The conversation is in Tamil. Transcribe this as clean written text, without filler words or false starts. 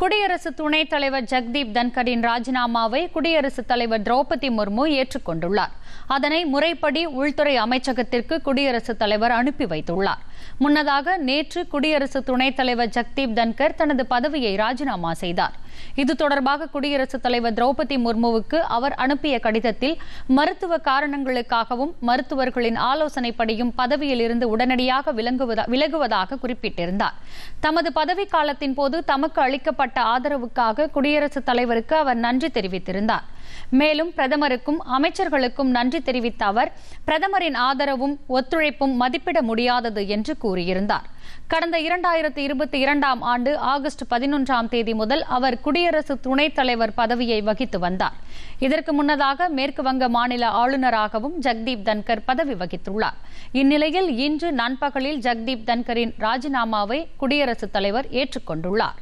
குடியரசு துணைத் தலைவர் ஜெகதீப் தன்கரின் ராஜினாமாவை குடியரசுத் தலைவர் திரௌபதி முர்மு ஏற்றுக்கொண்டுள்ளார். அதனை முறைப்படி உள்துறை அமைச்சகத்திற்கு குடியரசுத் தலைவர் அனுப்பி வைத்துள்ளார். முன்னதாக நேற்று குடியரசு துணைத் தலைவர் ஜெகதீப் தன்கர் தனது பதவியை ராஜினாமா செய்தார். இது தொடர்பாக குடியரசுத் தலைவர் திரௌபதி முர்முவுக்கு அவர் அனுப்பிய கடிதத்தில் மருத்துவ காரணங்களுக்காகவும் மருத்துவர்களின் ஆலோசனைப்படியும் பதவியில் இருந்து உடனடியாக விலகுவதாக குறிப்பிட்டிருந்தார். தமது பதவிக்காலத்தின் போது தமக்கு அளிக்கப்பட்ட ஆதரவுக்காக குடியரசுத் தலைவருக்கு அவர் நன்றி தெரிவித்திருந்தார். மேலும் பிரதமருக்கும் அமைச்சர்களுக்கும் நன்றி தெரிவித்த அவர் பிரதமரின் ஆதரவும் ஒத்துழைப்பும் மதிப்பிட முடியாதது என்று கூறியிருந்தார். கடந்த 2022ஆம் ஆண்டு ஆகஸ்ட் 11ஆம் தேதி முதல் அவர் குடியரசு துணைத் தலைவர் பதவியை வகித்து வந்தார். இதற்கு முன்னதாக மேற்கு வங்க மாநில ஆளுநராகவும் ஜெகதீப் தன்கர் பதவி வகித்துள்ளார். இந்நிலையில் இன்று நண்பகலில் ஜெகதீப் தன்கரின் ராஜினாமாவை குடியரசுத் தலைவர் ஏற்றுக்கொண்டுள்ளார்.